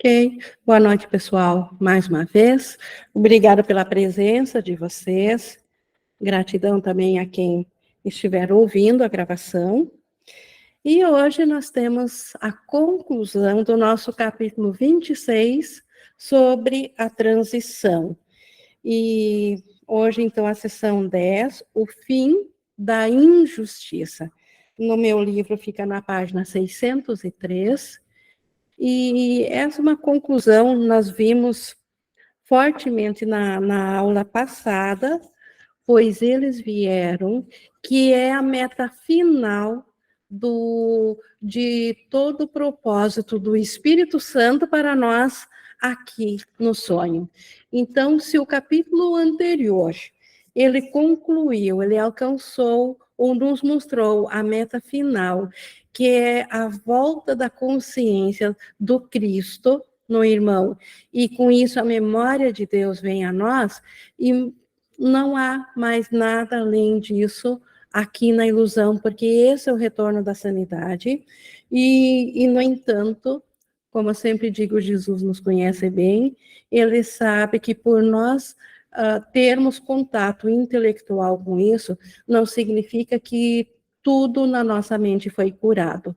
Ok. Boa noite, pessoal, mais uma vez. Obrigada pela presença de vocês. Gratidão também a quem estiver ouvindo a gravação. E hoje nós temos a conclusão do nosso capítulo 26 sobre a transição. E hoje, então, a sessão 10, o fim da injustiça. No meu livro fica na página 603. E essa é uma conclusão, nós vimos fortemente na aula passada, pois eles vieram, que é a meta final de todo o propósito do Espírito Santo para nós aqui no sonho. Então, se o capítulo anterior, ele concluiu, ele alcançou ou nos mostrou a meta final, que é a volta da consciência do Cristo no irmão, e com isso a memória de Deus vem a nós, e não há mais nada além disso aqui na ilusão, porque esse é o retorno da sanidade, e no entanto, como eu sempre digo, Jesus nos conhece bem, ele sabe que por nós termos contato intelectual com isso, não significa que tudo na nossa mente foi curado.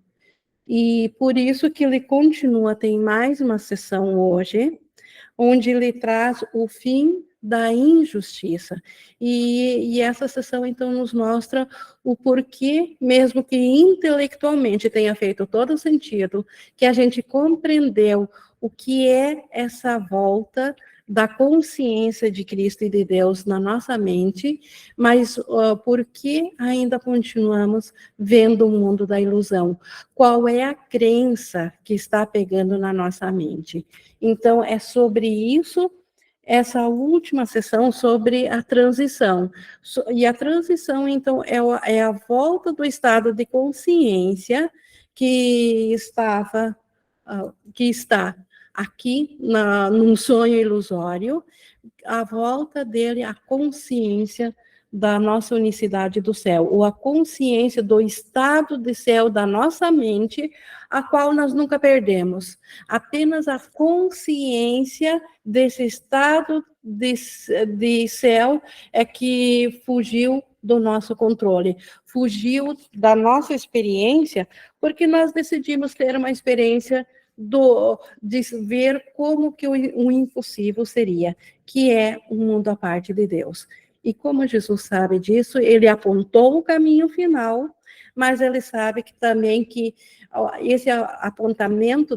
E por isso que ele continua, tem mais uma sessão hoje, onde ele traz o fim da injustiça. E essa sessão, então, nos mostra o porquê, mesmo que intelectualmente tenha feito todo sentido, que a gente compreendeu o que é essa volta da consciência de Cristo e de Deus na nossa mente, mas por que ainda continuamos vendo o mundo da ilusão? Qual é a crença que está pegando na nossa mente? Então, é sobre isso, essa última sessão sobre a transição. E a transição, então, é a volta do estado de consciência que está aqui num sonho ilusório, a volta dele à consciência da nossa unicidade do céu, ou a consciência do estado de céu da nossa mente, a qual nós nunca perdemos. Apenas a consciência desse estado de céu é que fugiu do nosso controle, fugiu da nossa experiência, porque nós decidimos ter uma experiência de ver como que o impossível seria, que é um mundo à parte de Deus. E como Jesus sabe disso, ele apontou o caminho final, mas ele sabe que também que esse apontamento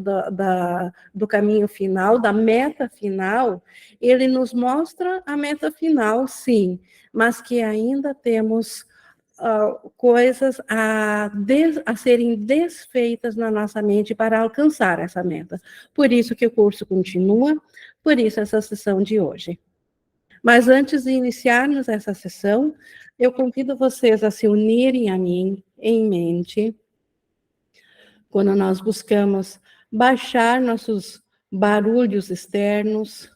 do caminho final, da meta final, ele nos mostra a meta final, sim, mas que ainda temos coisas a serem desfeitas na nossa mente para alcançar essa meta. Por isso que o curso continua, por isso essa sessão de hoje. Mas antes de iniciarmos essa sessão, eu convido vocês a se unirem a mim em mente, quando nós buscamos baixar nossos barulhos externos,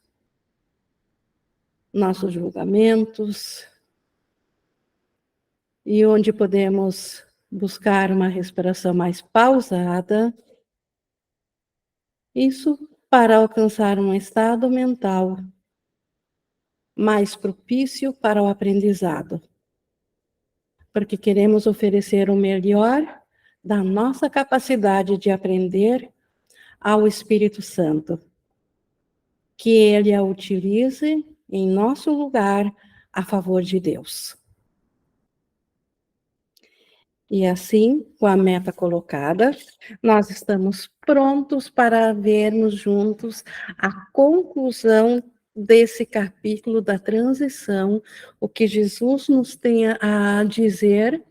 nossos julgamentos, e onde podemos buscar uma respiração mais pausada, isso para alcançar um estado mental mais propício para o aprendizado, porque queremos oferecer o melhor da nossa capacidade de aprender ao Espírito Santo, que ele a utilize em nosso lugar a favor de Deus. E assim, com a meta colocada, nós estamos prontos para vermos juntos a conclusão desse capítulo da transição, o que Jesus nos tem a dizer,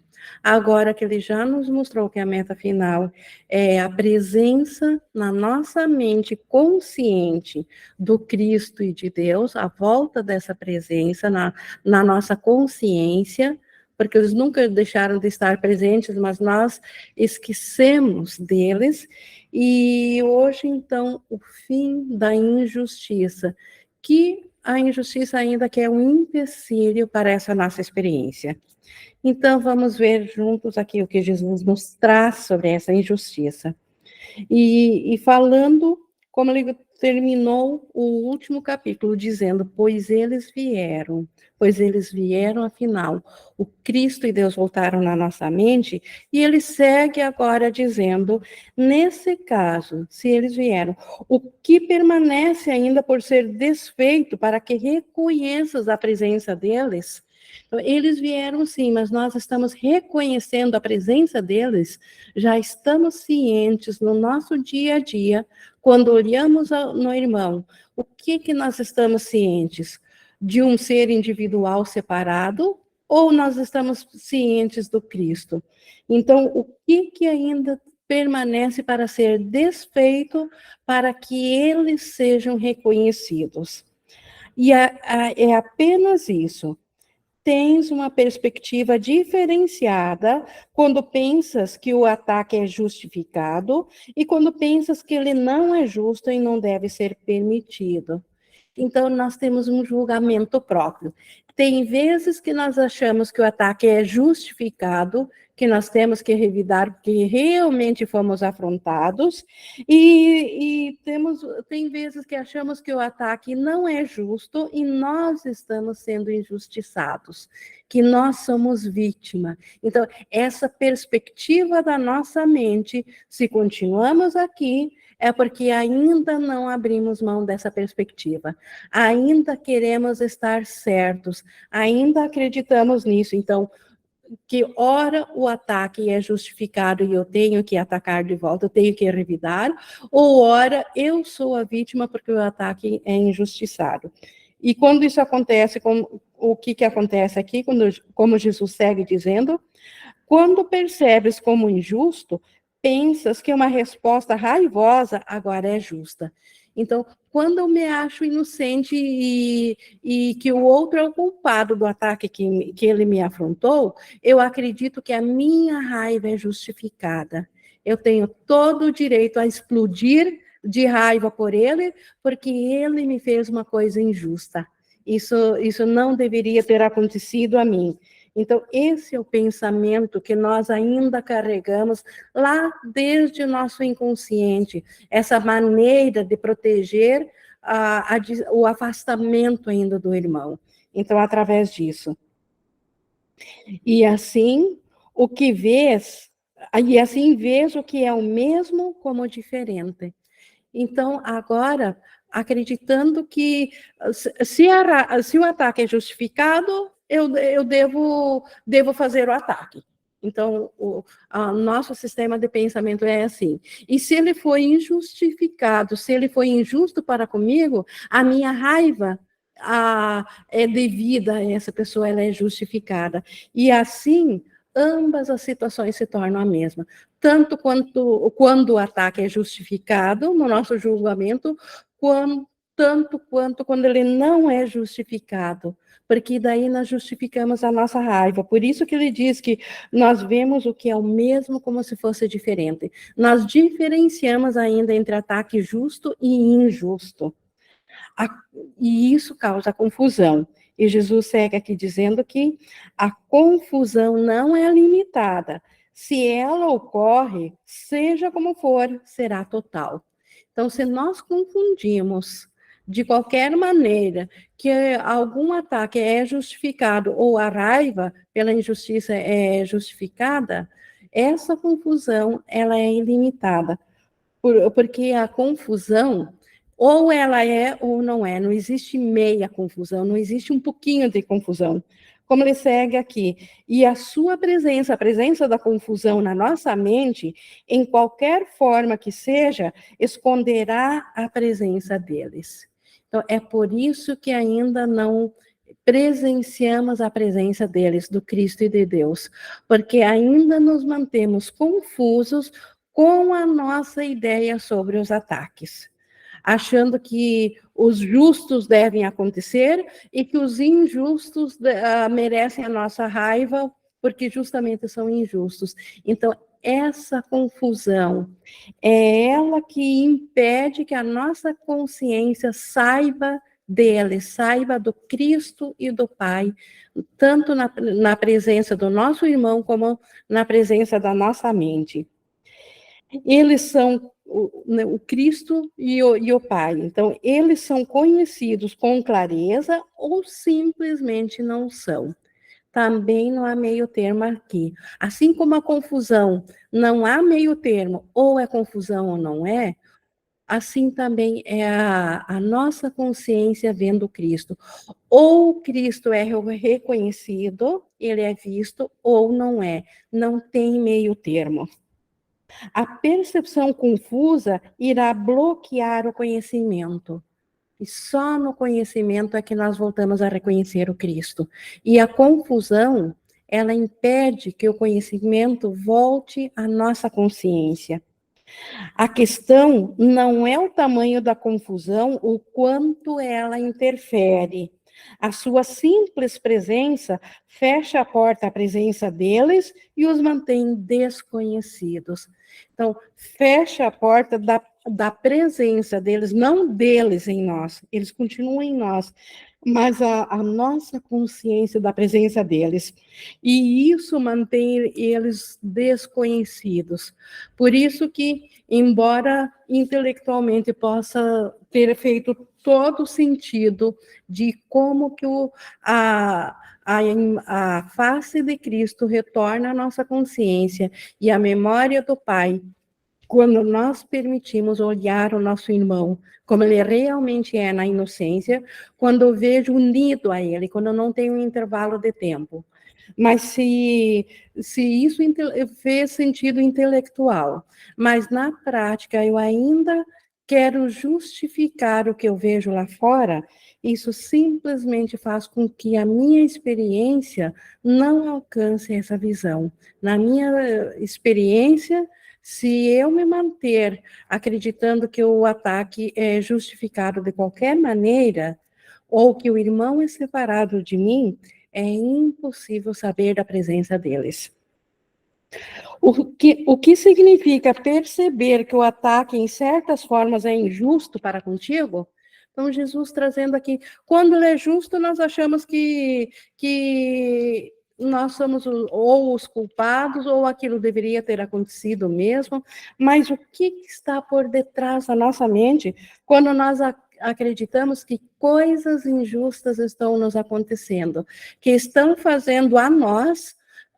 agora que ele já nos mostrou que a meta final é a presença na nossa mente consciente do Cristo e de Deus, a volta dessa presença na nossa consciência, porque eles nunca deixaram de estar presentes, mas nós esquecemos deles. E hoje, então, o fim da injustiça, que a injustiça ainda que é um empecilho para essa nossa experiência. Então, vamos ver juntos aqui o que Jesus nos traz sobre essa injustiça. E falando como ele terminou o último capítulo dizendo, pois eles vieram, afinal, o Cristo e Deus voltaram na nossa mente, e ele segue agora dizendo, nesse caso, se eles vieram, o que permanece ainda por ser desfeito para que reconheças a presença deles? Então, eles vieram sim, mas nós estamos reconhecendo a presença deles, já estamos cientes no nosso dia a dia, quando olhamos no irmão, o que nós estamos cientes? De um ser individual separado, ou nós estamos cientes do Cristo? Então, o que ainda permanece para ser desfeito, para que eles sejam reconhecidos? E é apenas isso. Tens uma perspectiva diferenciada quando pensas que o ataque é justificado e quando pensas que ele não é justo e não deve ser permitido. Então, nós temos um julgamento próprio. Tem vezes que nós achamos que o ataque é justificado, que nós temos que revidar porque realmente fomos afrontados, e tem vezes que achamos que o ataque não é justo e nós estamos sendo injustiçados, que nós somos vítima. Então, essa perspectiva da nossa mente, se continuamos aqui, é porque ainda não abrimos mão dessa perspectiva, ainda queremos estar certos, ainda acreditamos nisso. Então, que ora o ataque é justificado e eu tenho que atacar de volta, eu tenho que revidar, ou ora eu sou a vítima porque o ataque é injustiçado. E quando isso acontece, o que acontece aqui, como Jesus segue dizendo, quando percebes como injusto, pensas que uma resposta raivosa agora é justa. Então, quando eu me acho inocente e que o outro é o culpado do ataque que ele me afrontou, eu acredito que a minha raiva é justificada. Eu tenho todo o direito a explodir de raiva por ele, porque ele me fez uma coisa injusta. Isso não deveria ter acontecido a mim. Então, esse é o pensamento que nós ainda carregamos lá desde o nosso inconsciente, essa maneira de proteger o afastamento ainda do irmão. Então, através disso. E assim, vês o que é o mesmo como diferente. Então, agora, acreditando que se o ataque é justificado, eu devo fazer o ataque. Então, o nosso sistema de pensamento é assim. E se ele foi injustificado, se ele foi injusto para comigo, a minha raiva é devida a essa pessoa, ela é justificada. E assim, ambas as situações se tornam a mesma. Tanto quando o ataque é justificado no nosso julgamento, tanto quanto quando ele não é justificado, porque daí nós justificamos a nossa raiva. Por isso que ele diz que nós vemos o que é o mesmo como se fosse diferente. Nós diferenciamos ainda entre ataque justo e injusto. E isso causa confusão. E Jesus segue aqui dizendo que a confusão não é limitada. Se ela ocorre, seja como for, será total. Então, se nós confundimos de qualquer maneira que algum ataque é justificado ou a raiva pela injustiça é justificada, essa confusão ela é ilimitada, porque a confusão ou ela é ou não é, não existe meia confusão, não existe um pouquinho de confusão. Como ele segue aqui, e a sua presença, a presença da confusão na nossa mente, em qualquer forma que seja, esconderá a presença deles. Então, é por isso que ainda não presenciamos a presença deles, do Cristo e de Deus, porque ainda nos mantemos confusos com a nossa ideia sobre os ataques, achando que os justos devem acontecer e que os injustos merecem a nossa raiva porque justamente são injustos. Então, essa confusão é ela que impede que a nossa consciência saiba dele, saiba do Cristo e do Pai, tanto na presença do nosso irmão como na presença da nossa mente. Eles são o Cristo e o Pai. Então, eles são conhecidos com clareza ou simplesmente não são. Também não há meio termo aqui. Assim como a confusão, não há meio termo, ou é confusão ou não é, assim também é a nossa consciência vendo Cristo. Ou Cristo é reconhecido, ele é visto, ou não é. Não tem meio termo. A percepção confusa irá bloquear o conhecimento. E só no conhecimento é que nós voltamos a reconhecer o Cristo. E a confusão, ela impede que o conhecimento volte à nossa consciência. A questão não é o tamanho da confusão, o quanto ela interfere. A sua simples presença fecha a porta à presença deles e os mantém desconhecidos. Então, fecha a porta da presença deles, não deles em nós, eles continuam em nós, mas a nossa consciência da presença deles. E isso mantém eles desconhecidos. Por isso que, embora intelectualmente possa ter feito todo o sentido de como que a face de Cristo retorna à nossa consciência e a memória do Pai, quando nós permitimos olhar o nosso irmão como ele realmente é na inocência, quando eu vejo unido a ele, quando eu não tenho um intervalo de tempo. Mas se isso fez sentido intelectual, mas na prática eu ainda quero justificar o que eu vejo lá fora, isso simplesmente faz com que a minha experiência não alcance essa visão. Na minha experiência, se eu me manter acreditando que o ataque é justificado de qualquer maneira, ou que o irmão é separado de mim, é impossível saber da presença deles. O que significa perceber que o ataque, em certas formas, é injusto para contigo? Então, Jesus trazendo aqui, quando ele é justo, nós achamos que nós somos ou os culpados, ou aquilo deveria ter acontecido mesmo, mas o que está por detrás da nossa mente quando nós acreditamos que coisas injustas estão nos acontecendo, que estão fazendo a nós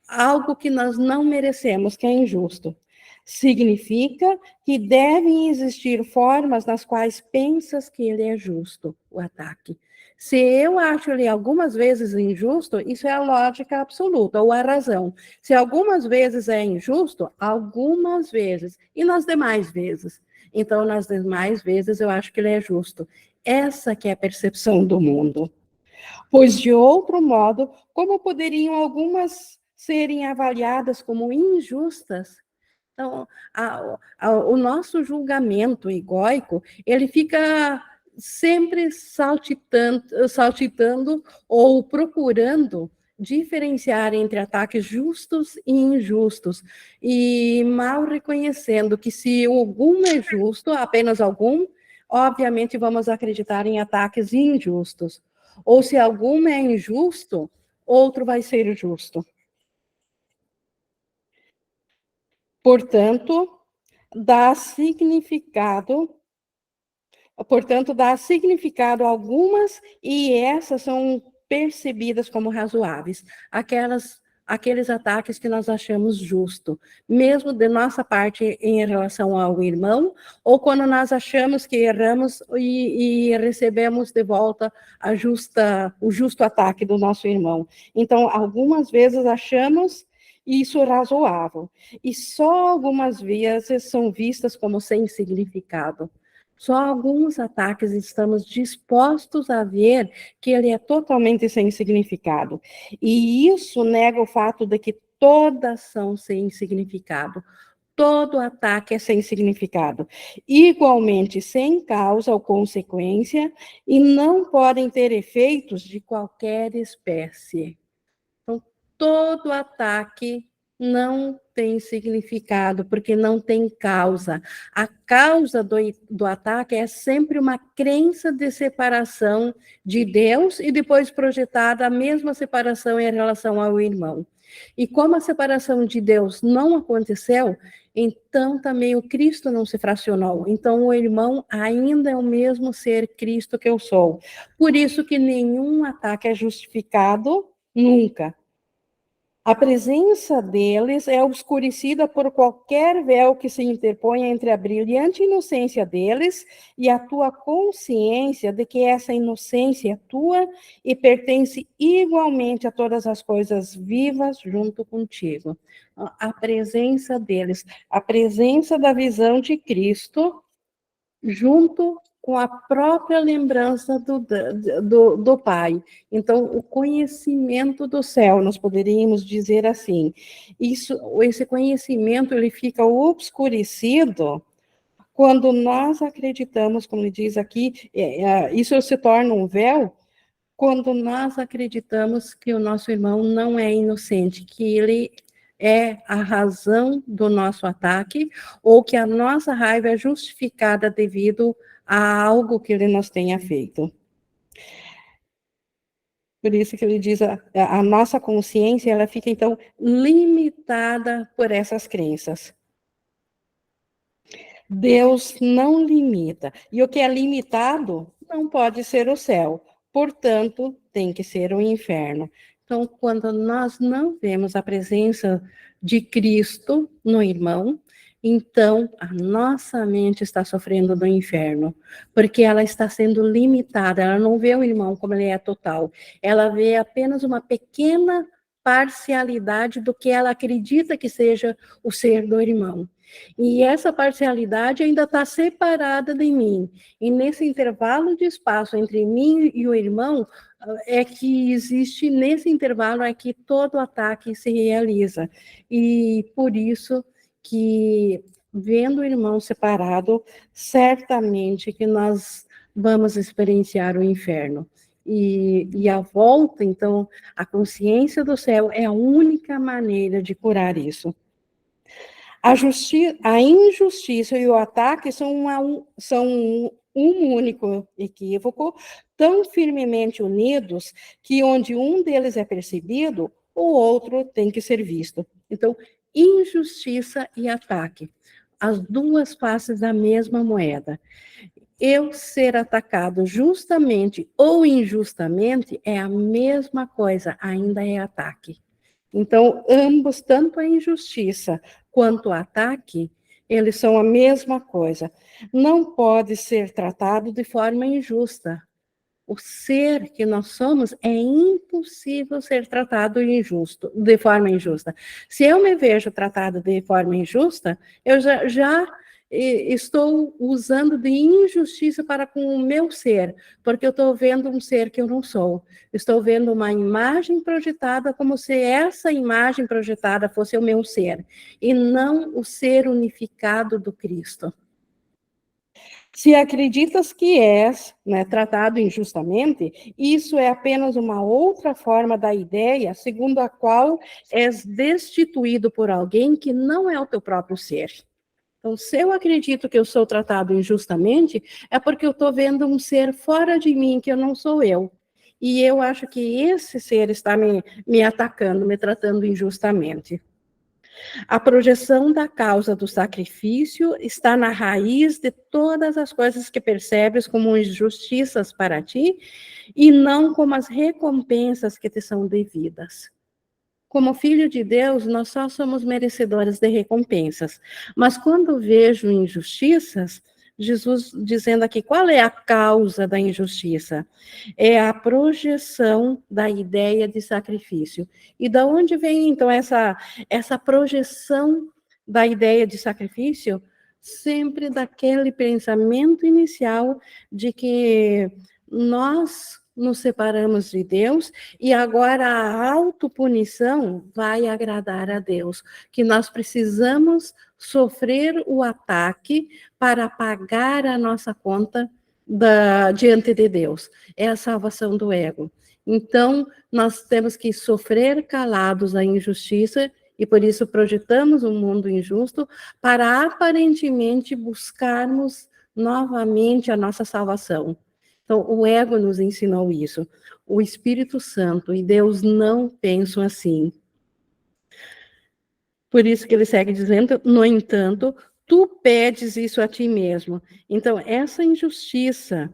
algo que nós não merecemos, que é injusto? Significa que devem existir formas nas quais pensas que ele é justo, o ataque. Se eu acho ele algumas vezes injusto, isso é a lógica absoluta, ou a razão. Se algumas vezes é injusto, algumas vezes. E nas demais vezes? Então, nas demais vezes, eu acho que ele é justo. Essa que é a percepção do mundo. Pois, de outro modo, como poderiam algumas serem avaliadas como injustas? Então, o nosso julgamento egóico, ele fica sempre saltitando ou procurando diferenciar entre ataques justos e injustos, e mal reconhecendo que se algum é justo, apenas algum, obviamente vamos acreditar em ataques injustos. Ou se algum é injusto, outro vai ser justo. Portanto, dá significado a algumas, e essas são percebidas como razoáveis. Aqueles ataques que nós achamos justo, mesmo de nossa parte em relação ao irmão, ou quando nós achamos que erramos e recebemos de volta o justo ataque do nosso irmão. Então, algumas vezes achamos isso razoável, e só algumas vezes são vistas como sem significado. Só alguns ataques estamos dispostos a ver que ele é totalmente sem significado. E isso nega o fato de que todas são sem significado. Todo ataque é sem significado, igualmente sem causa ou consequência, e não podem ter efeitos de qualquer espécie. Então, todo ataque não tem significado, porque não tem causa. A causa do ataque é sempre uma crença de separação de Deus e depois projetada a mesma separação em relação ao irmão. E como a separação de Deus não aconteceu, então também o Cristo não se fracionou. Então o irmão ainda é o mesmo ser Cristo que eu sou. Por isso que nenhum ataque é justificado nunca. A presença deles é obscurecida por qualquer véu que se interponha entre a brilhante inocência deles e a tua consciência de que essa inocência é tua e pertence igualmente a todas as coisas vivas junto contigo. A presença deles, a presença da visão de Cristo junto com a própria lembrança do Pai. Então, o conhecimento do céu, nós poderíamos dizer assim, esse conhecimento ele fica obscurecido quando nós acreditamos, como ele diz aqui, isso se torna um véu, quando nós acreditamos que o nosso irmão não é inocente, que ele é a razão do nosso ataque, ou que a nossa raiva é justificada devido a algo que ele nos tenha feito. Por isso que ele diz, a nossa consciência, ela fica, então, limitada por essas crenças. Deus não limita. E o que é limitado não pode ser o céu. Portanto, tem que ser o inferno. Então, quando nós não vemos a presença de Cristo no irmão, então a nossa mente está sofrendo do inferno, porque ela está sendo limitada, ela não vê o irmão como ele é total, ela vê apenas uma pequena parcialidade do que ela acredita que seja o ser do irmão. E essa parcialidade ainda está separada de mim. E nesse intervalo de espaço entre mim e o irmão, é que existe, nesse intervalo, é que todo ataque se realiza. E por isso que, vendo o irmão separado, certamente que nós vamos experienciar o inferno. E a volta, então, a consciência do céu é a única maneira de curar isso. A injustiça e o ataque são um único equívoco, tão firmemente unidos que onde um deles é percebido, o outro tem que ser visto. Então, injustiça e ataque, as duas faces da mesma moeda. Eu ser atacado justamente ou injustamente é a mesma coisa, ainda é ataque. Então, ambos, tanto a injustiça quanto o ataque, eles são a mesma coisa. Não pode ser tratado de forma injusta. O ser que nós somos é impossível ser tratado de forma injusta. Se eu me vejo tratado de forma injusta, eu já estou usando de injustiça para com o meu ser, porque eu estou vendo um ser que eu não sou. Estou vendo uma imagem projetada como se essa imagem projetada fosse o meu ser, e não o ser unificado do Cristo. Se acreditas que és, né, tratado injustamente, isso é apenas uma outra forma da ideia segundo a qual és destituído por alguém que não é o teu próprio ser. Então, se eu acredito que eu sou tratado injustamente, é porque eu estou vendo um ser fora de mim, que eu não sou eu. E eu acho que esse ser está me atacando, me tratando injustamente. A projeção da causa do sacrifício está na raiz de todas as coisas que percebes como injustiças para ti e não como as recompensas que te são devidas. Como filho de Deus, nós só somos merecedores de recompensas. Mas quando vejo injustiças, Jesus dizendo aqui, qual é a causa da injustiça? É a projeção da ideia de sacrifício. E da onde vem, então, essa projeção da ideia de sacrifício? Sempre daquele pensamento inicial de que nós nos separamos de Deus e agora a autopunição vai agradar a Deus, que nós precisamos sofrer o ataque para pagar a nossa conta diante de Deus. É a salvação do ego. Então, nós temos que sofrer calados a injustiça e por isso projetamos um mundo injusto para aparentemente buscarmos novamente a nossa salvação. Então, o ego nos ensinou isso. O Espírito Santo e Deus não pensam assim. Por isso que ele segue dizendo, no entanto, tu pedes isso a ti mesmo. Então, essa injustiça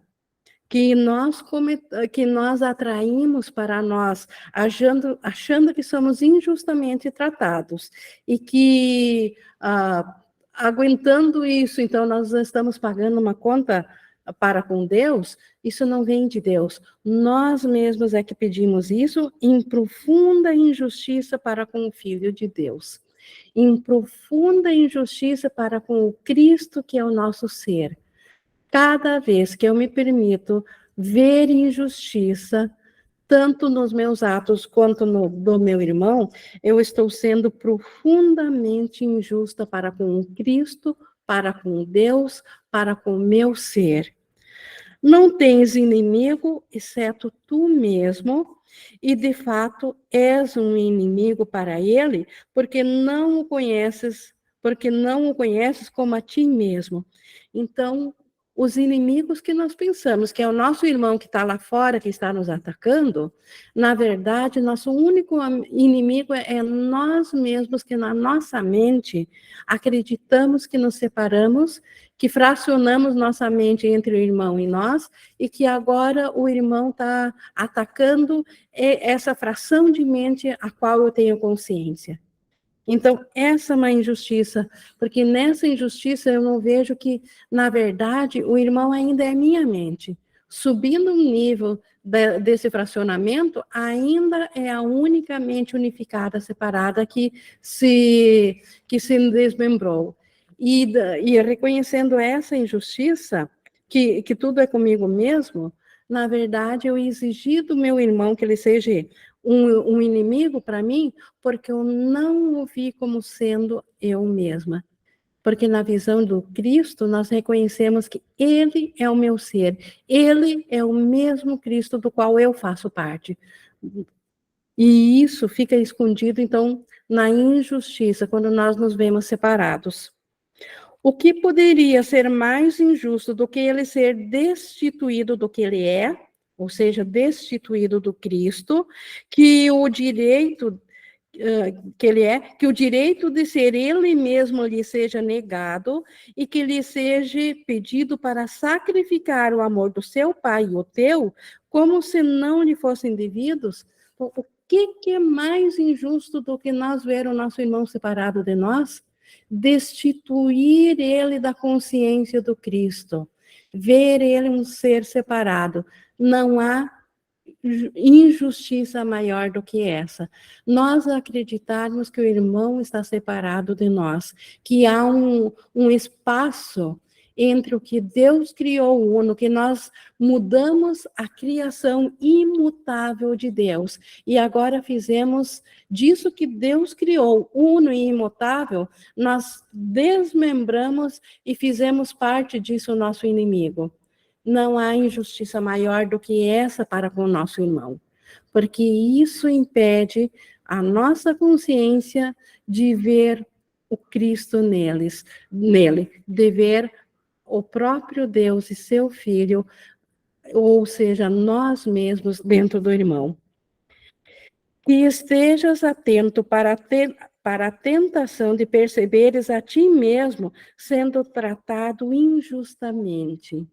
que nós atraímos para nós, achando que somos injustamente tratados, e que, aguentando isso, então, nós estamos pagando uma conta para com Deus, isso não vem de Deus. Nós mesmos é que pedimos isso em profunda injustiça para com o Filho de Deus, em profunda injustiça para com o Cristo, que é o nosso ser. Cada vez que eu me permito ver injustiça, tanto nos meus atos quanto no do meu irmão, eu estou sendo profundamente injusta para com o Cristo, para com Deus, para com o meu ser. Não tens inimigo, exceto tu mesmo, e de fato és um inimigo para ele, porque não o conheces como a ti mesmo. Então, os inimigos que nós pensamos, que é o nosso irmão que está lá fora, que está nos atacando, na verdade, nosso único inimigo é nós mesmos, que na nossa mente acreditamos que nos separamos, que fracionamos nossa mente entre o irmão e nós, e que agora o irmão está atacando essa fração de mente a qual eu tenho consciência. Então, essa é uma injustiça, porque nessa injustiça eu não vejo que, na verdade, o irmão ainda é minha mente. Subindo um nível desse fracionamento, ainda é a única mente unificada, separada, que se desmembrou. E reconhecendo essa injustiça, que tudo é comigo mesmo, na verdade, eu exigi do meu irmão que ele seja um inimigo para mim, porque eu não o vi como sendo eu mesma. Porque na visão do Cristo, nós reconhecemos que Ele é o meu ser, Ele é o mesmo Cristo do qual eu faço parte. E isso fica escondido, então, na injustiça, quando nós nos vemos separados. O que poderia ser mais injusto do que ele ser destituído do que ele é, ou seja, destituído do Cristo, que o direito que ele é, que o direito de ser ele mesmo lhe seja negado e que lhe seja pedido para sacrificar o amor do seu pai e o teu, como se não lhe fossem devidos? O que é mais injusto do que nós ver o nosso irmão separado de nós? Destituir ele da consciência do Cristo, ver ele um ser separado. Não há injustiça maior do que essa. Nós acreditarmos que o irmão está separado de nós, que há um espaço entre o que Deus criou uno, que nós mudamos a criação imutável de Deus, e agora fizemos disso que Deus criou uno e imutável, nós desmembramos e fizemos parte disso o nosso inimigo. Não há injustiça maior do que essa para com o nosso irmão, porque isso impede a nossa consciência de ver o Cristo nele, de ver o próprio Deus e seu Filho, ou seja, nós mesmos dentro do irmão. Que estejas atento para a tentação de perceberes a ti mesmo sendo tratado injustamente.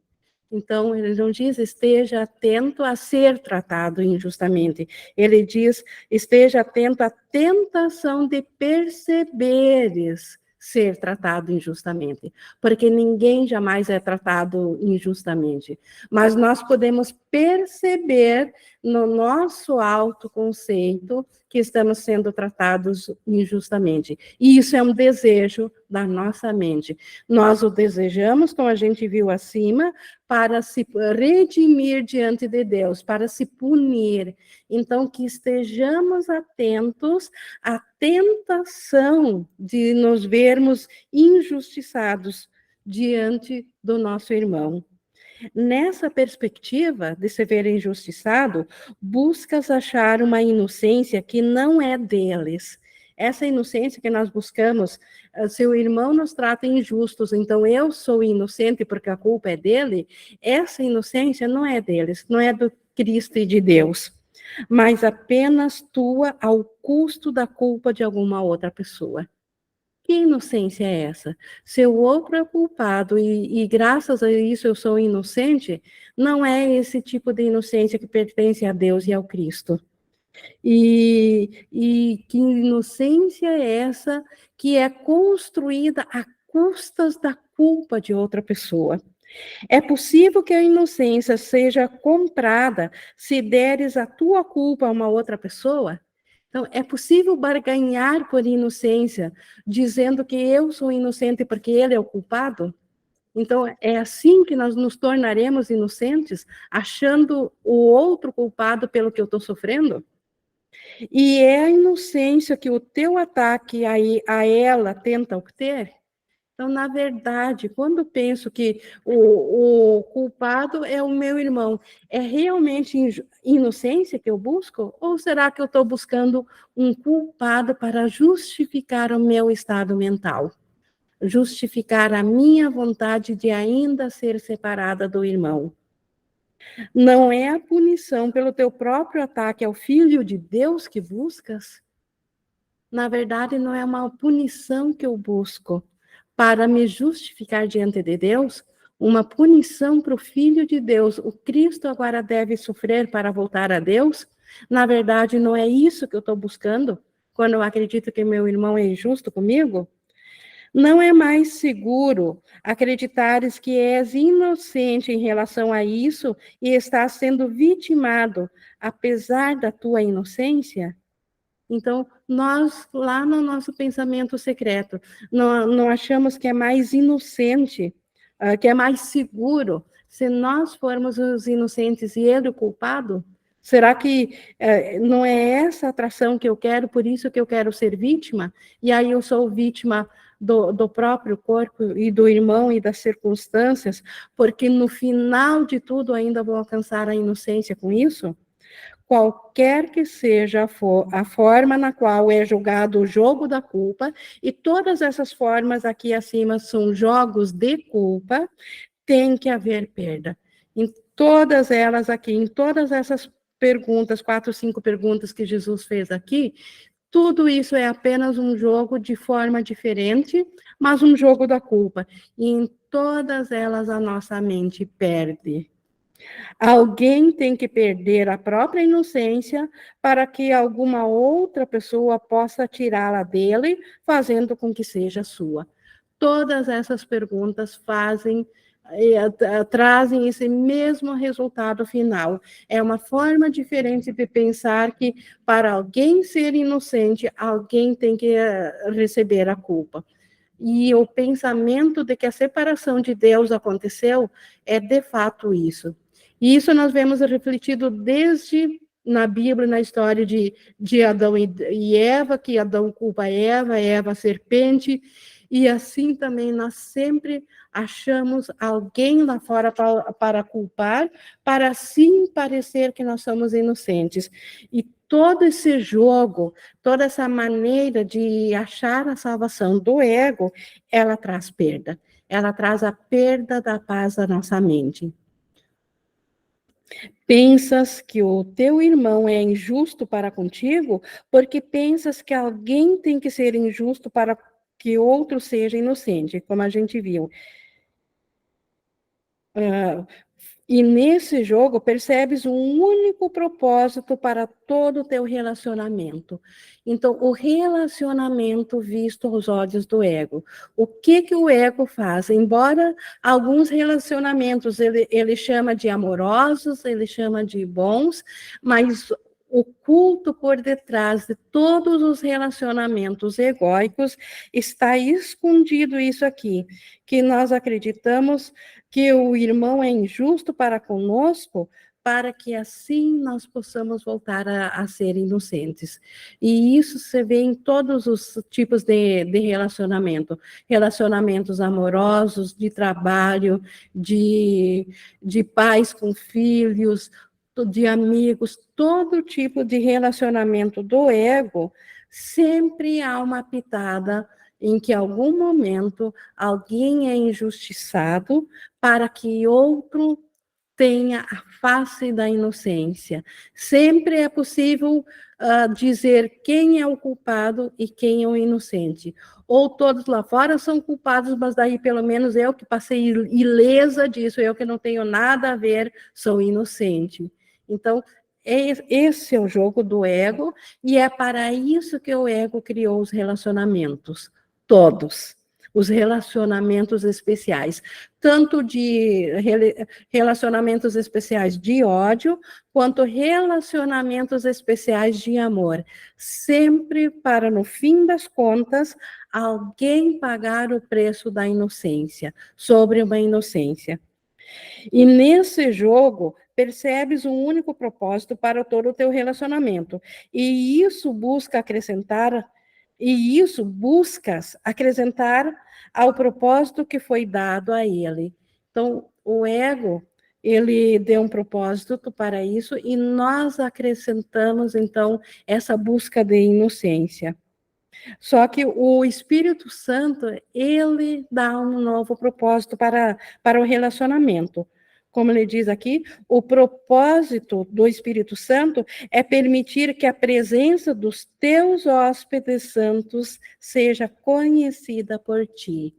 Então, ele não diz esteja atento a ser tratado injustamente. Ele diz esteja atento à tentação de perceberes ser tratado injustamente, porque ninguém jamais é tratado injustamente, mas nós podemos perceber no nosso autoconceito que estamos sendo tratados injustamente, e isso é um desejo da nossa mente. Nós o desejamos, como a gente viu acima, para se redimir diante de Deus, para se punir. Então, que estejamos atentos à tentação de nos vermos injustiçados diante do nosso irmão. Nessa perspectiva de se ver injustiçado, buscas achar uma inocência que não é deles. Essa inocência que nós buscamos, se o irmão nos trata injustos, então eu sou inocente porque a culpa é dele, essa inocência não é deles, não é do Cristo e de Deus, mas apenas tua ao custo da culpa de alguma outra pessoa. Que inocência é essa? Se o outro é culpado e graças a isso eu sou inocente, não é esse tipo de inocência que pertence a Deus e ao Cristo. E que inocência é essa que é construída a custas da culpa de outra pessoa? É possível que a inocência seja comprada se deres a tua culpa a uma outra pessoa? Então, é possível barganhar por inocência, dizendo que eu sou inocente porque ele é o culpado? Então, é assim que nós nos tornaremos inocentes, achando o outro culpado pelo que eu estou sofrendo? E é a inocência que o teu ataque a ela tenta obter? Então, na verdade, quando penso que o culpado é o meu irmão, é realmente inocência que eu busco? Ou será que eu estou buscando um culpado para justificar o meu estado mental? Justificar a minha vontade de ainda ser separada do irmão? Não é a punição pelo teu próprio ataque ao Filho de Deus que buscas? Na verdade, não é uma punição que eu busco para me justificar diante de Deus, uma punição para o Filho de Deus. O Cristo agora deve sofrer para voltar a Deus? Na verdade, não é isso que eu estou buscando quando eu acredito que meu irmão é injusto comigo? Não é mais seguro acreditares que és inocente em relação a isso e estás sendo vitimado, apesar da tua inocência? Então, nós, lá no nosso pensamento secreto, não achamos que é mais inocente, que é mais seguro, se nós formos os inocentes e ele o culpado? Será que não é essa atração que eu quero, por isso que eu quero ser vítima? E aí eu sou vítima do próprio corpo e do irmão e das circunstâncias, porque no final de tudo ainda vou alcançar a inocência com isso? Qualquer que seja a forma na qual é julgado o jogo da culpa, e todas essas formas aqui acima são jogos de culpa, tem que haver perda. Em todas elas aqui, em todas essas perguntas, 4, 5 perguntas que Jesus fez aqui, tudo isso é apenas um jogo de forma diferente, mas um jogo da culpa. E em todas elas a nossa mente perde. Alguém tem que perder a própria inocência para que alguma outra pessoa possa tirá-la dele, fazendo com que seja sua. Todas essas perguntas trazem esse mesmo resultado final. É uma forma diferente de pensar que para alguém ser inocente, alguém tem que receber a culpa. E o pensamento de que a separação de Deus aconteceu é de fato isso. E isso nós vemos refletido desde na Bíblia, na história de Adão e Eva, que Adão culpa Eva, Eva a serpente, e assim também nós sempre achamos alguém lá fora para culpar, para assim parecer que nós somos inocentes. E todo esse jogo, toda essa maneira de achar a salvação do ego, ela traz perda. Ela traz a perda da paz da nossa mente. Pensas que o teu irmão é injusto para contigo, porque pensas que alguém tem que ser injusto para que outro seja inocente, como a gente viu. E nesse jogo percebes um único propósito para todo o teu relacionamento. Então, o relacionamento visto aos olhos do ego. O que o ego faz? Embora alguns relacionamentos ele chama de amorosos, ele chama de bons, mas oculto por detrás de todos os relacionamentos egóicos está escondido isso aqui, que nós acreditamos que o irmão é injusto para conosco, para que assim nós possamos voltar a ser inocentes. E isso se vê em todos os tipos de relacionamento. Relacionamentos amorosos, de trabalho, de pais com filhos, de amigos, todo tipo de relacionamento do ego, sempre há uma pitada em que, em algum momento, alguém é injustiçado para que outro tenha a face da inocência. Sempre é possível dizer quem é o culpado e quem é o inocente. Ou todos lá fora são culpados, mas daí pelo menos eu que passei ilesa disso, eu que não tenho nada a ver, sou inocente. Então, esse é o jogo do ego, e é para isso que o ego criou os relacionamentos, todos. Os relacionamentos especiais, tanto de relacionamentos especiais de ódio, quanto relacionamentos especiais de amor. Sempre para, no fim das contas, alguém pagar o preço da inocência, sobre uma inocência. E nesse jogo, percebes um único propósito para todo o teu relacionamento. E isso busca acrescentar, e isso buscas acrescentar ao propósito que foi dado a ele. Então, o ego, ele deu um propósito para isso, e nós acrescentamos, então, essa busca de inocência. Só que o Espírito Santo, ele dá um novo propósito para o relacionamento. Como ele diz aqui, o propósito do Espírito Santo é permitir que a presença dos teus hóspedes santos seja conhecida por ti.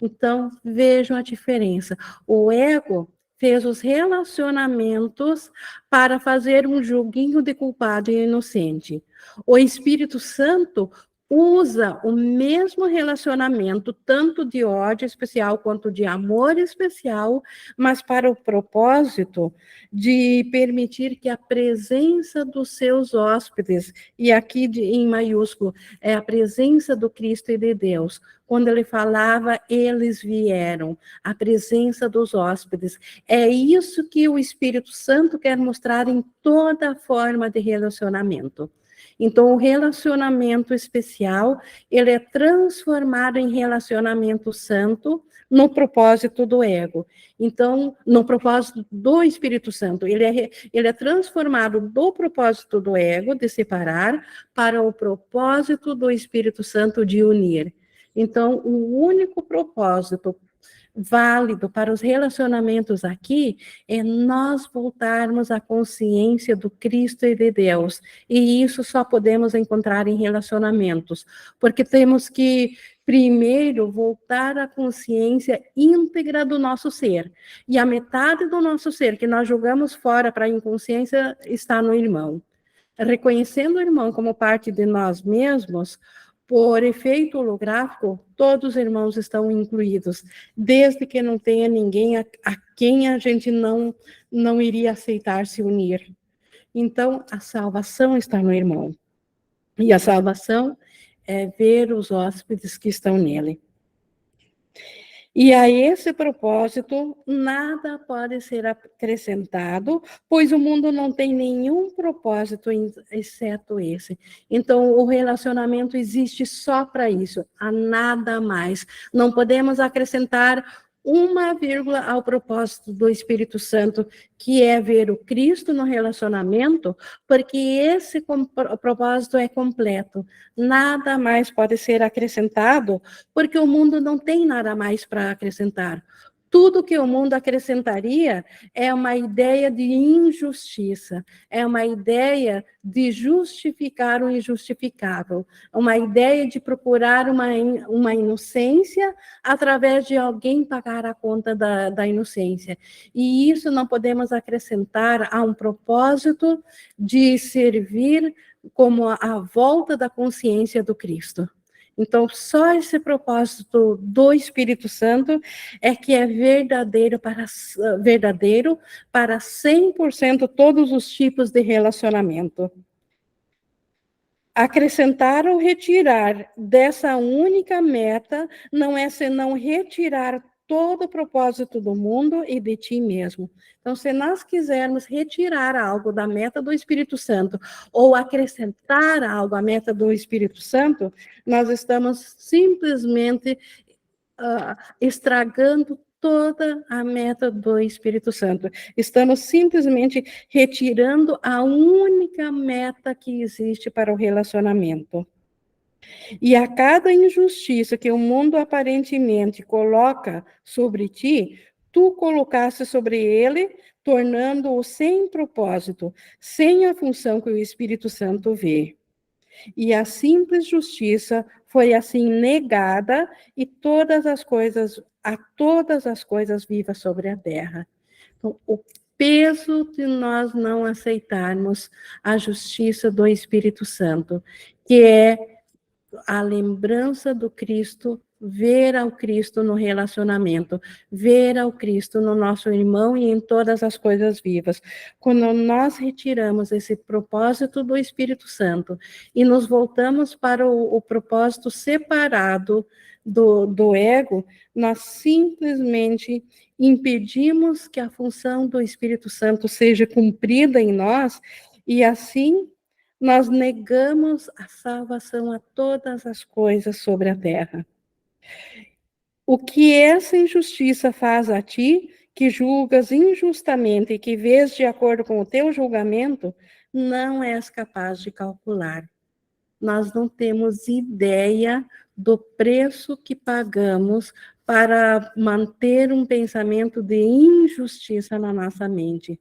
Então, vejam a diferença. O ego fez os relacionamentos para fazer um joguinho de culpado e inocente. O Espírito Santo usa o mesmo relacionamento, tanto de ódio especial quanto de amor especial, mas para o propósito de permitir que a presença dos seus hóspedes, e aqui em maiúsculo, é a presença do Cristo e de Deus. Quando ele falava, eles vieram, a presença dos hóspedes. É isso que o Espírito Santo quer mostrar em toda forma de relacionamento. Então, o relacionamento especial, ele é transformado em relacionamento santo no propósito do ego. Então, no propósito do Espírito Santo, ele é transformado do propósito do ego, de separar, para o propósito do Espírito Santo de unir. Então, o único propósito válido para os relacionamentos aqui é nós voltarmos à consciência do Cristo e de Deus. E isso só podemos encontrar em relacionamentos, porque temos que primeiro voltar à consciência íntegra do nosso ser. E a metade do nosso ser que nós jogamos fora para a inconsciência está no irmão. Reconhecendo o irmão como parte de nós mesmos, por efeito holográfico, todos os irmãos estão incluídos, desde que não tenha ninguém a quem a gente não iria aceitar se unir. Então, a salvação está no irmão. E a salvação é ver os hóspedes que estão nele. E a esse propósito, nada pode ser acrescentado, pois o mundo não tem nenhum propósito exceto esse. Então, o relacionamento existe só para isso, a nada mais. Não podemos acrescentar uma vírgula ao propósito do Espírito Santo, que é ver o Cristo no relacionamento, porque esse propósito é completo. Nada mais pode ser acrescentado, porque o mundo não tem nada mais para acrescentar. Tudo que o mundo acrescentaria é uma ideia de injustiça, é uma ideia de justificar o injustificável, uma ideia de procurar uma inocência através de alguém pagar a conta da inocência. E isso não podemos acrescentar a um propósito de servir como a volta da consciência do Cristo. Então, só esse propósito do Espírito Santo é que é verdadeiro para 100% todos os tipos de relacionamento. Acrescentar ou retirar dessa única meta não é senão retirar todo o propósito do mundo e de ti mesmo. Então, se nós quisermos retirar algo da meta do Espírito Santo ou acrescentar algo à meta do Espírito Santo, nós estamos simplesmente estragando toda a meta do Espírito Santo. Estamos simplesmente retirando a única meta que existe para o relacionamento. E a cada injustiça que o mundo aparentemente coloca sobre ti, tu colocaste sobre ele, tornando-o sem propósito, sem a função que o Espírito Santo vê. E a simples justiça foi assim negada e a todas as coisas vivas sobre a terra. Então, o peso de nós não aceitarmos a justiça do Espírito Santo, que é a lembrança do Cristo, ver ao Cristo no relacionamento, ver ao Cristo no nosso irmão e em todas as coisas vivas. Quando nós retiramos esse propósito do Espírito Santo e nos voltamos para o propósito separado do ego, nós simplesmente impedimos que a função do Espírito Santo seja cumprida em nós, e assim nós negamos a salvação a todas as coisas sobre a terra. O que essa injustiça faz a ti, que julgas injustamente e que vês de acordo com o teu julgamento, não és capaz de calcular. Nós não temos ideia do preço que pagamos para manter um pensamento de injustiça na nossa mente.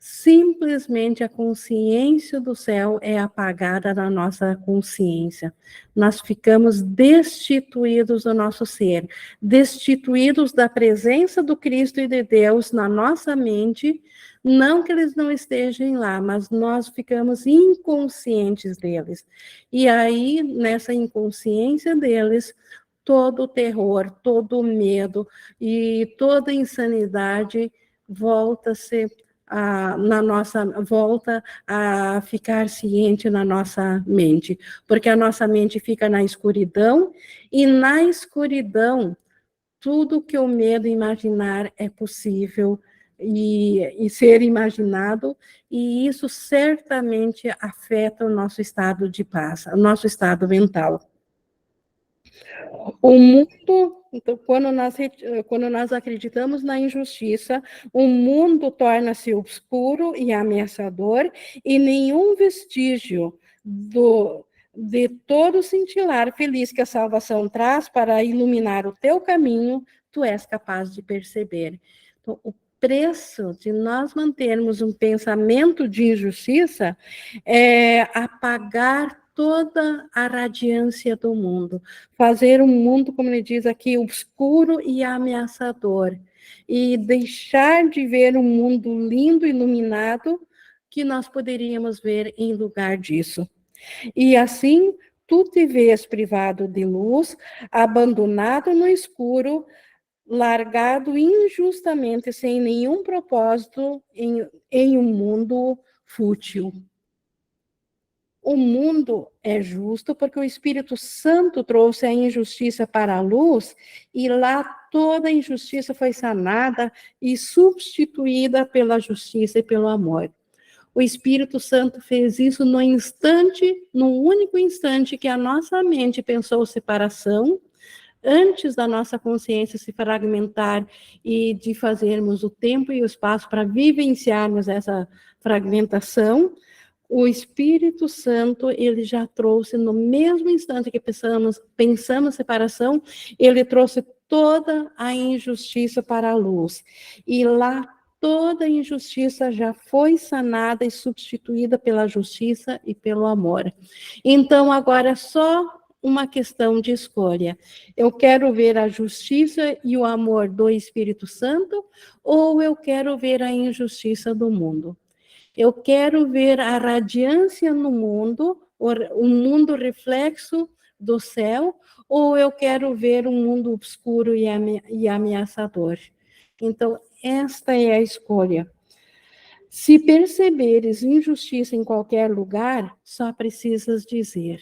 Simplesmente a consciência do céu é apagada na nossa consciência. Nós ficamos destituídos do nosso ser, destituídos da presença do Cristo e de Deus na nossa mente, não que eles não estejam lá, mas nós ficamos inconscientes deles. E aí, nessa inconsciência deles, todo o terror, todo o medo e toda a insanidade volta-se volta a ficar ciente na nossa mente, porque a nossa mente fica na escuridão, e na escuridão tudo que o medo imaginar é possível e ser imaginado, e isso certamente afeta o nosso estado de paz, o nosso estado mental. O mundo, então, quando nós acreditamos na injustiça, o mundo torna-se obscuro e ameaçador, e nenhum vestígio de todo cintilar feliz que a salvação traz para iluminar o teu caminho, tu és capaz de perceber. Então, o preço de nós mantermos um pensamento de injustiça é apagar toda a radiância do mundo, fazer um mundo, como ele diz aqui, obscuro e ameaçador, e deixar de ver um mundo lindo e iluminado que nós poderíamos ver em lugar disso. E assim, tu te vês privado de luz, abandonado no escuro, largado injustamente, sem nenhum propósito, em um mundo fútil. O mundo é justo porque o Espírito Santo trouxe a injustiça para a luz, e lá toda a injustiça foi sanada e substituída pela justiça e pelo amor. O Espírito Santo fez isso no único instante que a nossa mente pensou separação, antes da nossa consciência se fragmentar e de fazermos o tempo e o espaço para vivenciarmos essa fragmentação. O Espírito Santo, ele já trouxe, no mesmo instante que pensamos separação, ele trouxe toda a injustiça para a luz. E lá, toda a injustiça já foi sanada e substituída pela justiça e pelo amor. Então, agora é só uma questão de escolha. Eu quero ver a justiça e o amor do Espírito Santo, ou eu quero ver a injustiça do mundo? Eu quero ver a radiância no mundo, o mundo reflexo do céu, ou eu quero ver um mundo obscuro e ameaçador? Então, esta é a escolha. Se perceberes injustiça em qualquer lugar, só precisas dizer.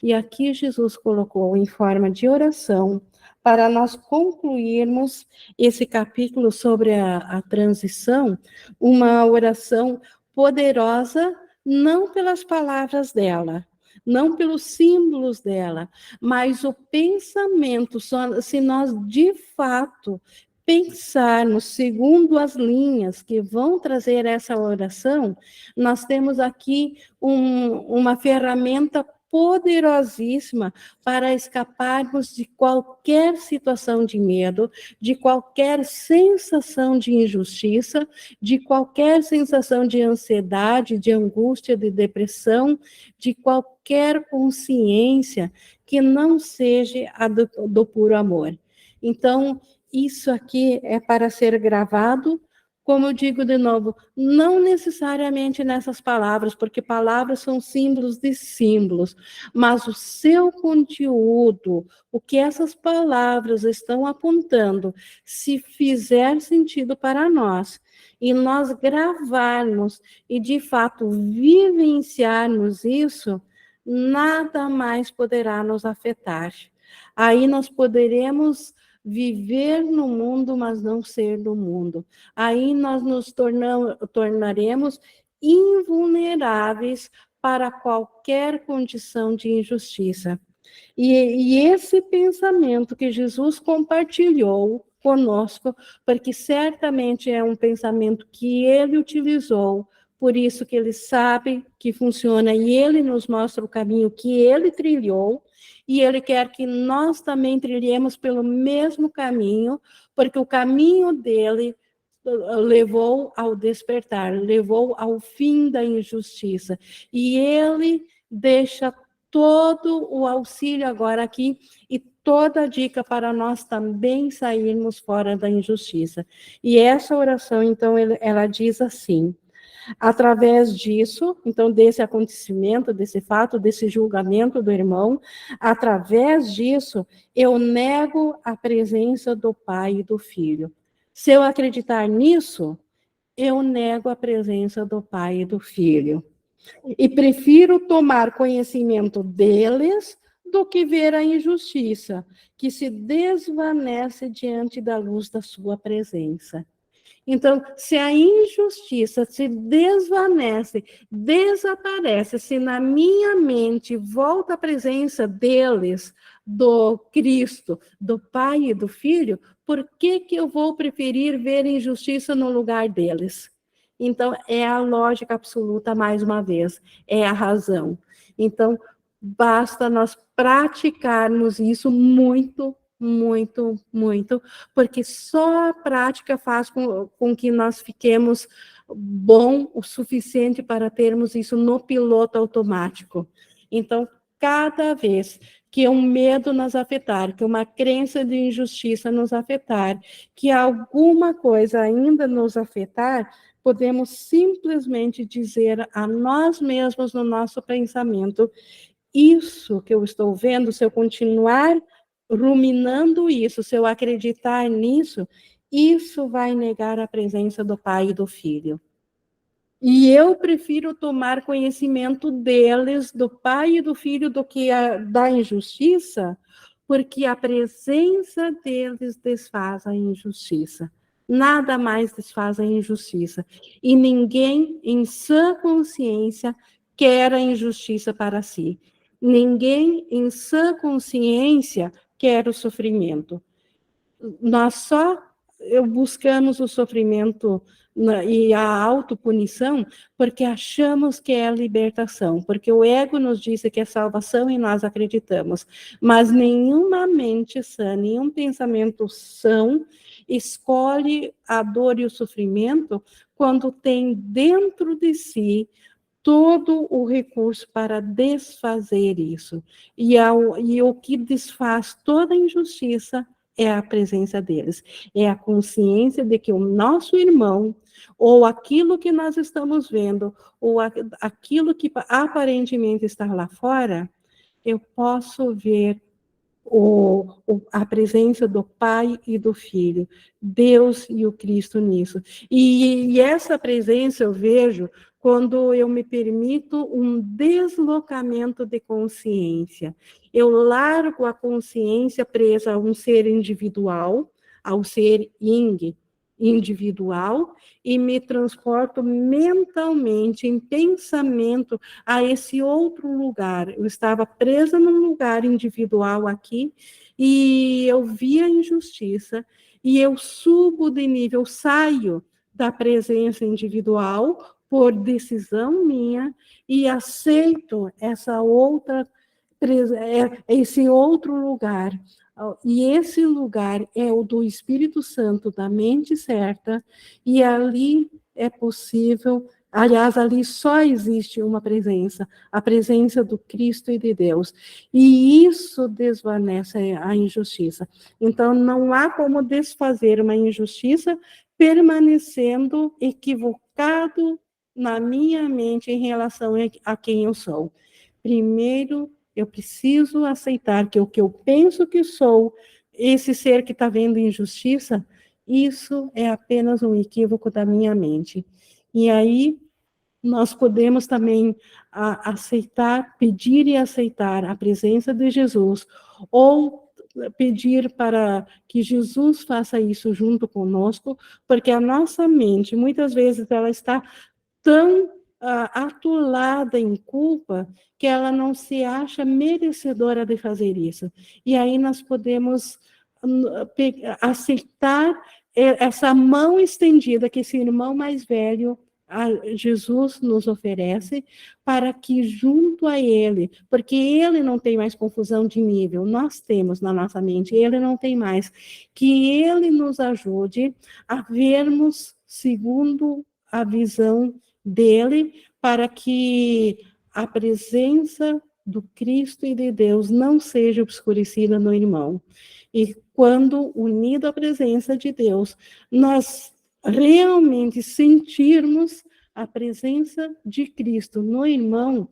E aqui Jesus colocou em forma de oração, para nós concluirmos esse capítulo sobre a transição, uma oração poderosa, não pelas palavras dela, não pelos símbolos dela, mas o pensamento, se nós de fato pensarmos segundo as linhas que vão trazer essa oração, nós temos aqui uma ferramenta poderosíssima para escaparmos de qualquer situação de medo, de qualquer sensação de injustiça, de qualquer sensação de ansiedade, de angústia, de depressão, de qualquer consciência que não seja a do puro amor. Então, isso aqui é para ser gravado, como eu digo de novo, não necessariamente nessas palavras, porque palavras são símbolos de símbolos, mas o seu conteúdo, o que essas palavras estão apontando, se fizer sentido para nós, e nós gravarmos e, de fato, vivenciarmos isso, nada mais poderá nos afetar. Aí nós poderemos viver no mundo, mas não ser do mundo. Aí nós nos tornaremos invulneráveis para qualquer condição de injustiça. E esse pensamento que Jesus compartilhou conosco, porque certamente é um pensamento que ele utilizou, por isso que ele sabe que funciona, e ele nos mostra o caminho que ele trilhou, e ele quer que nós também trilhemos pelo mesmo caminho, porque o caminho dele levou ao despertar, levou ao fim da injustiça. E ele deixa todo o auxílio agora aqui e toda a dica para nós também sairmos fora da injustiça. E essa oração, então, ela diz assim: através disso, então, desse acontecimento, desse fato, desse julgamento do irmão, através disso, eu nego a presença do Pai e do Filho. Se eu acreditar nisso, eu nego a presença do Pai e do Filho. E prefiro tomar conhecimento deles do que ver a injustiça, que se desvanece diante da luz da sua presença. Então, se a injustiça se desvanece, desaparece, se na minha mente volta a presença deles, do Cristo, do Pai e do Filho, por que eu vou preferir ver injustiça no lugar deles? Então, é a lógica absoluta, mais uma vez, é a razão. Então, basta nós praticarmos isso muito, porque só a prática faz com que nós fiquemos bom o suficiente para termos isso no piloto automático. Então, cada vez que um medo nos afetar, que uma crença de injustiça nos afetar, que alguma coisa ainda nos afetar, podemos simplesmente dizer a nós mesmos no nosso pensamento: isso que eu estou vendo, se eu continuar ruminando isso, se eu acreditar nisso, isso vai negar a presença do Pai e do Filho. E eu prefiro tomar conhecimento deles, do Pai e do Filho, do que da injustiça, porque a presença deles desfaz a injustiça. Nada mais desfaz a injustiça. E ninguém, em sã consciência, quer a injustiça para si. Ninguém, em sã consciência, quer o sofrimento. Nós só buscamos o sofrimento e a autopunição porque achamos que é a libertação, porque o ego nos disse que é salvação e nós acreditamos. Mas nenhuma mente sã, nenhum pensamento são escolhe a dor e o sofrimento quando tem dentro de si todo o recurso para desfazer isso. E o que desfaz toda injustiça é a presença deles. É a consciência de que o nosso irmão, ou aquilo que nós estamos vendo, ou aquilo que aparentemente está lá fora, eu posso ver a presença do Pai e do Filho, Deus e o Cristo nisso. E essa presença eu vejo quando eu me permito um deslocamento de consciência. Eu largo a consciência presa a um ser individual, ao ser individual, e me transporto mentalmente, em pensamento, a esse outro lugar. Eu estava presa num lugar individual aqui, e eu vi a injustiça, e eu subo de nível, saio da presença individual por decisão minha, e aceito essa outra esse outro lugar. E esse lugar é o do Espírito Santo, da mente certa, e ali é possível, aliás, ali só existe uma presença, a presença do Cristo e de Deus. E isso desvanece a injustiça. Então, não há como desfazer uma injustiça permanecendo equivocado na minha mente em relação a quem eu sou. Primeiro, eu preciso aceitar que o que eu penso que sou, esse ser que está vendo injustiça, isso é apenas um equívoco da minha mente. E aí nós podemos também aceitar, pedir e aceitar a presença de Jesus, ou pedir para que Jesus faça isso junto conosco, porque a nossa mente, muitas vezes, ela está tão atolada em culpa que ela não se acha merecedora de fazer isso. E aí nós podemos aceitar essa mão estendida que esse irmão mais velho, Jesus, nos oferece, para que junto a ele, porque ele não tem mais confusão de nível, nós temos na nossa mente, ele não tem mais, que ele nos ajude a vermos segundo a visão dele, para que a presença do Cristo e de Deus não seja obscurecida no irmão. E quando unido à presença de Deus, nós realmente sentirmos a presença de Cristo no irmão,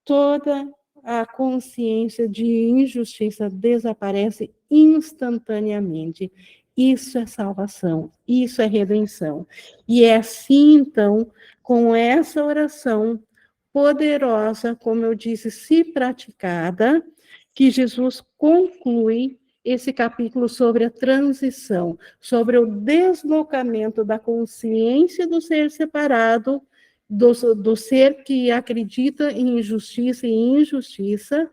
toda a consciência de injustiça desaparece instantaneamente. Isso é salvação, isso é redenção. E é assim, então, com essa oração poderosa, como eu disse, se praticada, que Jesus conclui esse capítulo sobre a transição, sobre o deslocamento da consciência do ser separado, do ser que acredita em injustiça e injustiça,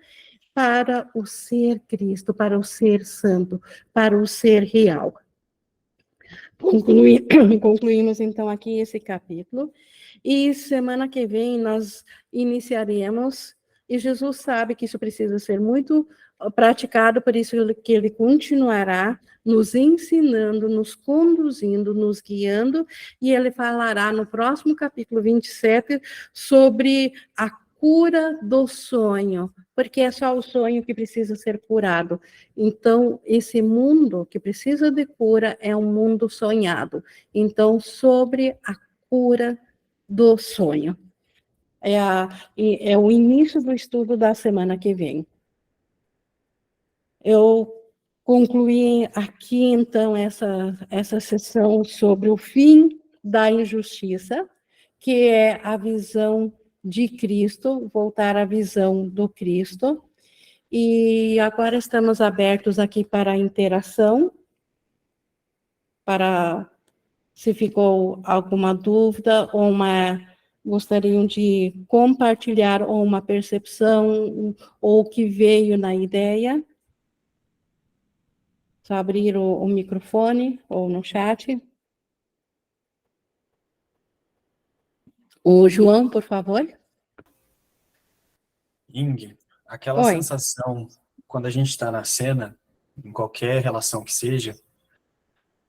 para o ser Cristo, para o ser santo, para o ser real. Concluímos, então, aqui esse capítulo, e semana que vem nós iniciaremos, e Jesus sabe que isso precisa ser muito praticado, por isso que ele continuará nos ensinando, nos conduzindo, nos guiando, e ele falará no próximo capítulo 27 sobre a cura do sonho, porque é só o sonho que precisa ser curado. Então, esse mundo que precisa de cura é um mundo sonhado. Então, sobre a cura do sonho. É o início do estudo da semana que vem. Eu concluí aqui, então, essa sessão sobre o fim da injustiça, que é a visão de Cristo, voltar à visão do Cristo. E agora estamos abertos aqui para a interação, para se ficou alguma dúvida ou gostariam de compartilhar ou uma percepção ou o que veio na ideia. Só abrir o microfone ou no chat. O João, por favor. Ing, aquela sensação, quando a gente está na cena, em qualquer relação que seja,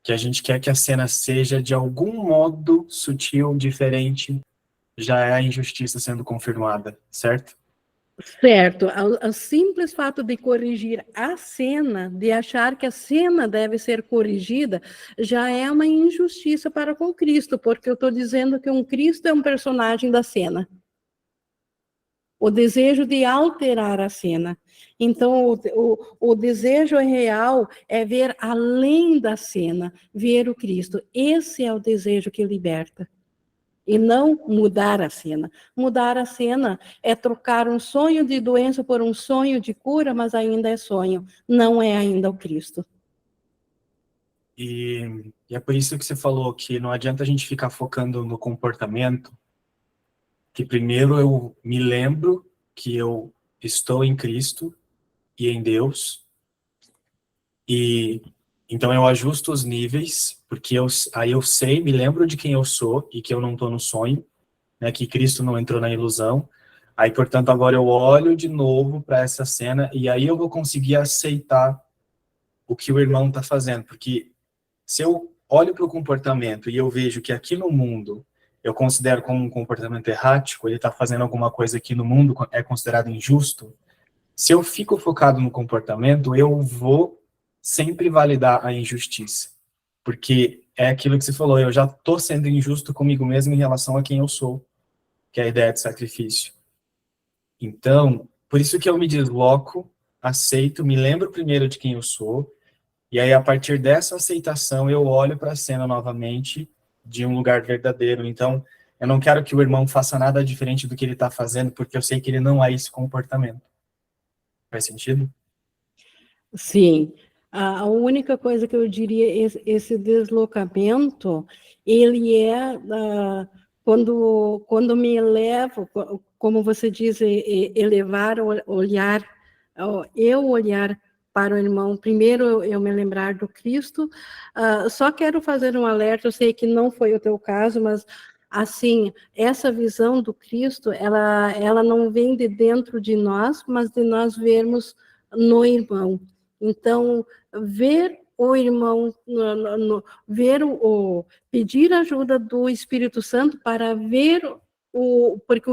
que a gente quer que a cena seja de algum modo sutil, diferente, já é a injustiça sendo confirmada, certo? Certo. O simples fato de corrigir a cena, de achar que a cena deve ser corrigida, já é uma injustiça para com Cristo, porque eu estou dizendo que um Cristo é um personagem da cena. O desejo de alterar a cena. Então, o desejo real é ver além da cena, ver o Cristo. Esse é o desejo que liberta. E não mudar a cena. Mudar a cena é trocar um sonho de doença por um sonho de cura, mas ainda é sonho. Não é ainda o Cristo. E é por isso que você falou que não adianta a gente ficar focando no comportamento, que primeiro eu me lembro que eu estou em Cristo e em Deus, e então eu ajusto os níveis, porque aí eu me lembro de quem eu sou e que eu não estou no sonho, né, que Cristo não entrou na ilusão, Aí, portanto, agora eu olho de novo para essa cena e aí eu vou conseguir aceitar o que o irmão está fazendo. Porque se eu olho para o comportamento e eu vejo que aqui no mundo eu considero como um comportamento errático, ele está fazendo alguma coisa que no mundo é considerado injusto, se eu fico focado no comportamento, eu vou sempre validar a injustiça. Porque é aquilo que você falou, eu já estou sendo injusto comigo mesmo em relação a quem eu sou, que é a ideia de sacrifício. Então, por isso que eu me desloco, aceito, me lembro primeiro de quem eu sou, e aí a partir dessa aceitação eu olho para a cena novamente de um lugar verdadeiro. Então, eu não quero que o irmão faça nada diferente do que ele está fazendo, porque eu sei que ele não é esse comportamento. Faz sentido? Sim. A única coisa que eu diria, esse deslocamento, ele quando me elevo, como você diz, elevar, olhar, eu olhar para o irmão, primeiro eu me lembrar do Cristo. Só quero fazer um alerta, eu sei que não foi o teu caso, mas assim, essa visão do Cristo, ela não vem de dentro de nós, mas de nós vermos no irmão. Então, ver o irmão, pedir ajuda do Espírito Santo para ver porque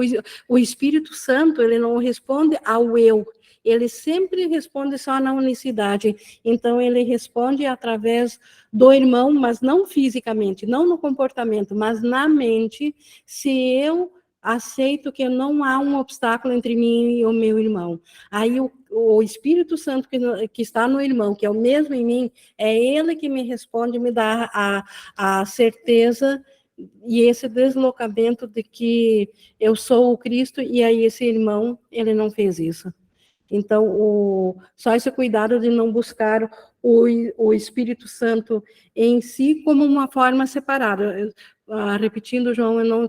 o Espírito Santo, ele não responde ao eu, ele sempre responde só na unicidade. Então, ele responde através do irmão, mas não fisicamente, não no comportamento, mas na mente, se eu aceito que não há um obstáculo entre mim e o meu irmão. Aí o Espírito Santo que está no irmão, que é o mesmo em mim, é ele que me responde, me dá a certeza e esse deslocamento de que eu sou o Cristo e aí esse irmão, ele não fez isso. Então, só esse cuidado de não buscar o Espírito Santo em si como uma forma separada. Repetindo, João, eu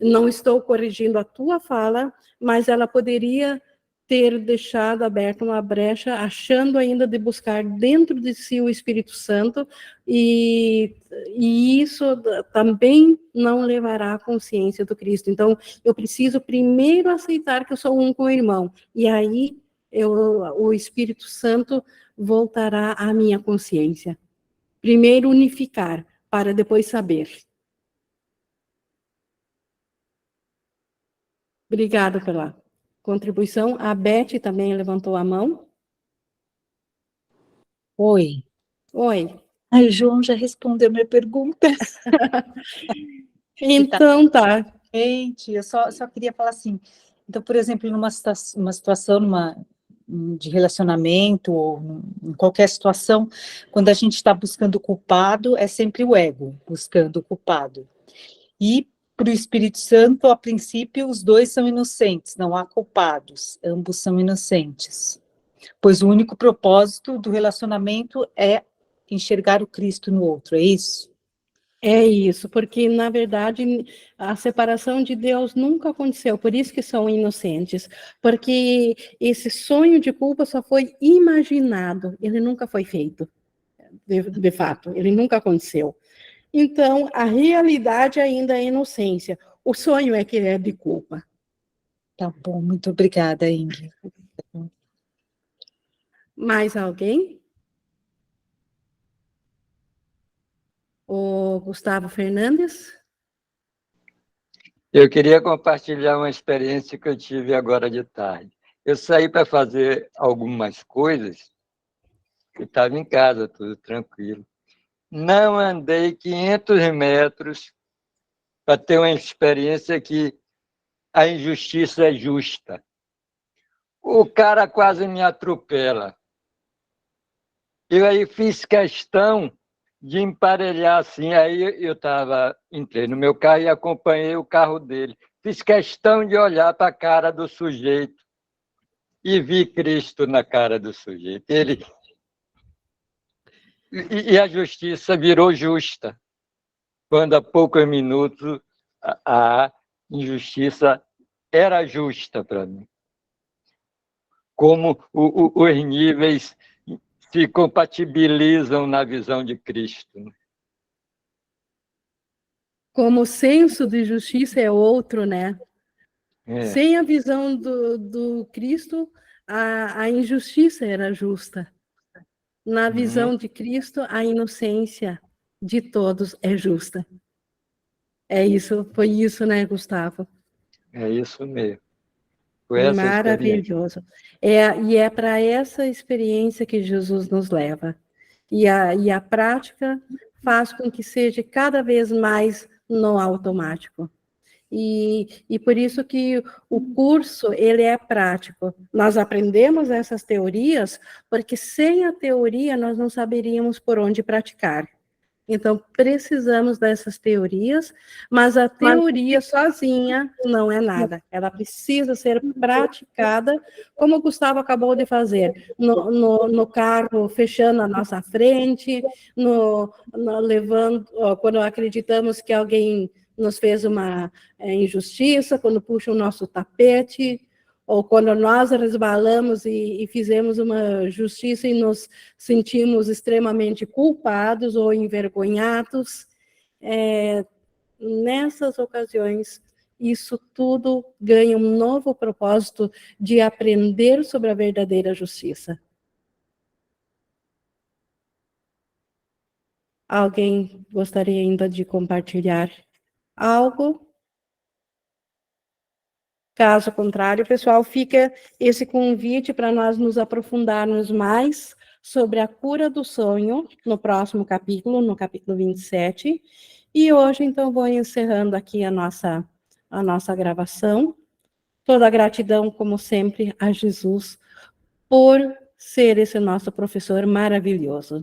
não estou corrigindo a tua fala, mas ela poderia ter deixado aberta uma brecha, achando ainda de buscar dentro de si o Espírito Santo, e isso também não levará à consciência do Cristo. Então, eu preciso primeiro aceitar que eu sou um com o irmão, e aí o Espírito Santo voltará à minha consciência. Primeiro unificar, para depois saber. Obrigada pela contribuição. A Beth também levantou a mão. Oi. Oi. Aí o João já respondeu minha pergunta. Então tá. Gente, eu só queria falar assim, então, por exemplo, numa situação de relacionamento, ou em qualquer situação, quando a gente está buscando o culpado, é sempre o ego buscando o culpado. E para o Espírito Santo, a princípio, os dois são inocentes, não há culpados, ambos são inocentes. Pois o único propósito do relacionamento é enxergar o Cristo no outro, é isso? É isso, porque, na verdade, a separação de Deus nunca aconteceu, por isso que são inocentes, porque esse sonho de culpa só foi imaginado, ele nunca foi feito, de fato, ele nunca aconteceu. Então, a realidade ainda é inocência, o sonho é que é de culpa. Tá bom, muito obrigada, Ingrid. Mais alguém? O Gustavo Fernandes? Eu queria compartilhar uma experiência que eu tive agora de tarde. Eu saí para fazer algumas coisas e estava em casa, tudo tranquilo. Não andei 500 metros para ter uma experiência que a injustiça é justa. O cara quase me atropela. Eu aí fiz questão de emparelhar assim, aí entrei no meu carro e acompanhei o carro dele. Fiz questão de olhar para a cara do sujeito e vi Cristo na cara do sujeito. E a justiça virou justa, quando há poucos minutos a injustiça era justa para mim. Como os níveis se compatibilizam na visão de Cristo. Como o senso de justiça é outro, né? Sem a visão do Cristo, a injustiça era justa. Na visão de Cristo, a inocência de todos é justa. É isso, foi isso, né, Gustavo? É isso mesmo. Foi essa Maravilhoso. E é para essa experiência que Jesus nos leva. E a prática faz com que seja cada vez mais no automático. E por isso que o curso, ele é prático. Nós aprendemos essas teorias, porque sem a teoria nós não saberíamos por onde praticar. Então, precisamos dessas teorias, mas a teoria sozinha não é nada. Ela precisa ser praticada, como o Gustavo acabou de fazer, no carro, fechando a nossa frente, levando, quando acreditamos que alguém nos fez uma injustiça, quando puxa o nosso tapete, ou quando nós resbalamos e fizemos uma justiça e nos sentimos extremamente culpados ou envergonhados, nessas ocasiões, isso tudo ganha um novo propósito de aprender sobre a verdadeira justiça. Alguém gostaria ainda de compartilhar algo? Caso contrário, pessoal, fica esse convite para nós nos aprofundarmos mais sobre a cura do sonho no próximo capítulo, no capítulo 27. E hoje, então, vou encerrando aqui a nossa gravação. Toda a gratidão, como sempre, a Jesus por ser esse nosso professor maravilhoso.